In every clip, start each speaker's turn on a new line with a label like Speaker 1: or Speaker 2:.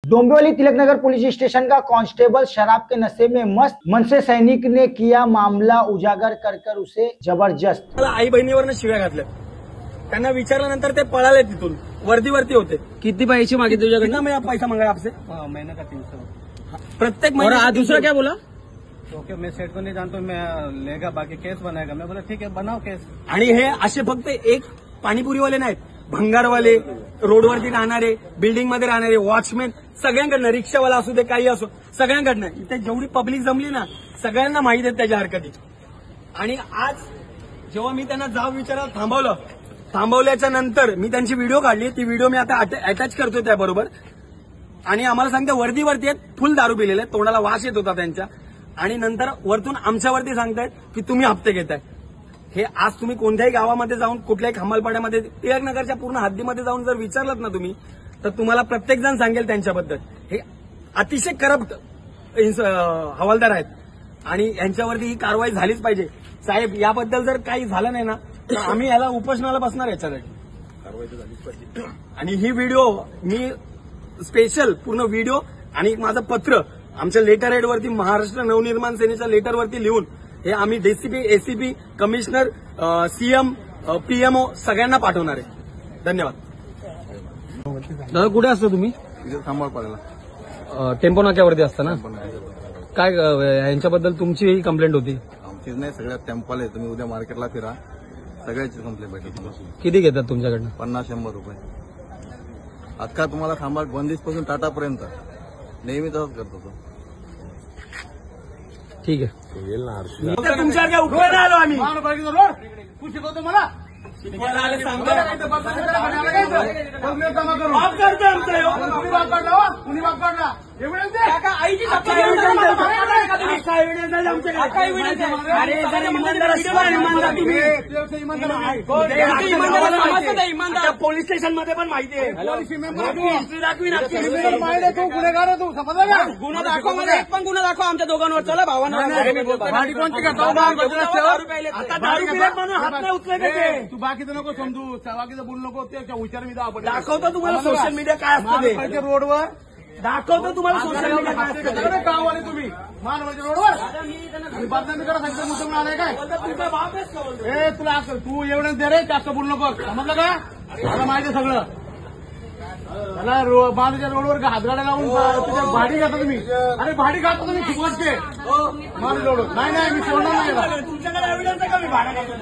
Speaker 1: Dombivli Tilaknagar police station का constable शराब के नशे में मस्त मनसे सैनिक ने किया मामला उजागर कर उसे जबरदस्त
Speaker 2: आई बहिणीवरनं शिव्या घातल्या। त्यांना विचारल्यानंतर ते पळाले तिथून, वर्दीवरती होते।
Speaker 3: कितनी पैसे मांगे तुझ्याकडे?
Speaker 2: कितना मैं पैसा मांगा आपसे?
Speaker 4: महीने का 300।
Speaker 2: प्रत्येक
Speaker 3: और
Speaker 2: महीने।
Speaker 3: आज दूसरा क्या बोला?
Speaker 4: ओके, मैं सेठ को नहीं जानता हूँ, मैं लेगा बाकी केस बनाएगा। मैं बोला ठीक है बनाओ केस।
Speaker 2: आणि हे असे फक्त एक पाणीपुरीवाले नाहीत, भंगारवाले, रोडवरती राहणारे, बिल्डिंग मध्ये राहणारे, वॉचमॅन, सगळ्यांकडनं, रिक्षावाला असू दे काही असो, सगळ्यांकडनं इथे जेवढी पब्लिक जमली ना सगळ्यांना माहिती आहेत त्याच्या हरकती। आणि आज जेव्हा मी त्यांना जाब विचारायला थांबवल्याच्या नंतर मी त्यांची व्हिडिओ काढली, ती व्हिडिओ मी आता अटॅच करतोय त्याबरोबर। आणि आम्हाला सांगते वर्दीवरती आहेत, फुल दारू पिलेले, तोंडाला वास येत होता त्यांच्या। आणि नंतर वरतून आमच्यावरती सांगतायत की तुम्ही हप्ते घेताय। हे आज तुम्ही कोणत्याही गावामध्ये जाऊन, कुठल्याही खंबालपाड्यामध्ये, टिळकनगरच्या पूर्ण हद्दीमध्ये जाऊन जर विचारलं ना तुम्ही, तर तुम्हाला प्रत्येक जण सांगेल त्यांच्याबद्दल। हे अतिशय करप्ट हवालदार आहेत आणि यांच्यावरती ही कारवाई झालीच पाहिजे। साहेब, याबद्दल जर काही झालं नाही ना तर आम्ही याला उपोषणाला बसणार याच्यासाठी। कारवाई तर झालीच पाहिजे। आणि ही व्हिडिओ मी स्पेशल पूर्ण व्हिडिओ आणि माझं पत्र आमच्या लेटर हेडवरती, महाराष्ट्र नवनिर्माण सेनेच्या लेटरवरती लिहून हे आम्ही DCP, ACP, commissioner, CM, PMO सगळ्यांना पाठवणार आहे। धन्यवाद।
Speaker 3: दादा कुठे असता तुम्ही?
Speaker 4: सांभाळपाड्याला
Speaker 3: टेम्पो नाक्यावरती असता ना? काय यांच्याबद्दल तुमची कंप्लेंट होती?
Speaker 4: आमचीच नाही, सगळ्यात टेम्पल आहे। तुम्ही उद्या मार्केटला फिरा, सगळ्याची कंप्लेंट भेटेल तुम्हाला।
Speaker 3: किती घेतात तुमच्याकडनं?
Speaker 4: 50-100 रुपये। अख्खा तुम्हाला सांभाळ बंदिशपासून टाटापर्यंत नेहमी तसंच करतो तो।
Speaker 3: ठीक आहे।
Speaker 2: तुमच्यावर काय उपयोग आलो आम्ही?
Speaker 4: तू शिकवतो मला?
Speaker 2: शिकवायला आले सांगतो।
Speaker 4: माफ करतो आमचा ह्यो। कुणी माफ काढला हो? कुणी माफ काढला? एव्हिडन्स आहे?
Speaker 2: काका, आईची शपथ घेऊन
Speaker 4: एव्हिडन्स आहे?
Speaker 2: अख्खा evidence आहे आमच्याकडे। अख्खा evidence आहे। अरे जरा इमानदार असतो ना, इमानदार तुम्ही। आता पोलीस स्टेशन मध्ये पण माहिती आहे। हिस्ट्री दाखवी ना।
Speaker 4: तू गुन्हेगार आहे, तू समजला का?
Speaker 2: गुन्हा दाखवा मला, एक पण गुन्हा दाखवा आमच्या दोघांवर। चला भावांना।
Speaker 4: गाडी कोणती करतो?
Speaker 2: आता दारू पिलेत म्हणून हात नाही उचले त्याचे।
Speaker 4: तू बाकीचं नको समजू, बाकीचं बोलू नको, ते विचार मी
Speaker 2: दाखवतो तुम्हाला सोशल मीडिया काय असतं ते।
Speaker 4: रोडवर
Speaker 2: दाखवतो तुम्हाला सोशल मीडिया काय असतं।
Speaker 4: गाववाले तुम्ही मानवाच्या रोडवर बदनामी करा सांगतो, मुद्दाम आलाय काय?
Speaker 2: तुमचा बाप आहेस का बोलतो?
Speaker 4: ए तुला तू एवढंच दे रे, जास्त बोलू नको, समजलं का? मला माहिती आहे सगळं। त्याला बांधच्या रोडवर हातगाड्या लावून तुझ्या भाडी घाता तुम्ही। अरे भाडी घाता तुम्ही फुकटचे मारू रोड। नाही मी सोडणार नाही।
Speaker 2: तुमच्याकडे एव्हिडन्स आहे का मी भाडा खातो?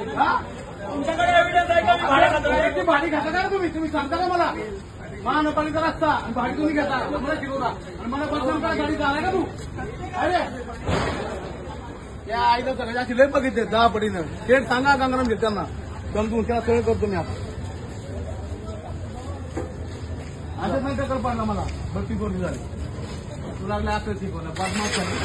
Speaker 2: तुमच्याकडे एव्हिडन्स आहे का मी भाडा खातो?
Speaker 4: भाडी खाता का तुम्ही सांगता का मला? महानगरपालिका रस्ता आणि भाडी तुम्ही घेता, मला शिकवता आणि मला बदनाम करा गाडी चालाय का तू? अरे या आईला सगळ्या अशी लय बघितले 10 पडीनं। थेट सांगा गंगाराम घेताना समजून त्याला सोय करतो मी आता। असं नाही टक्कर पडला मला, भरती कोरडी झाली, तू लागला असं शिकवलं बदमाश झाली।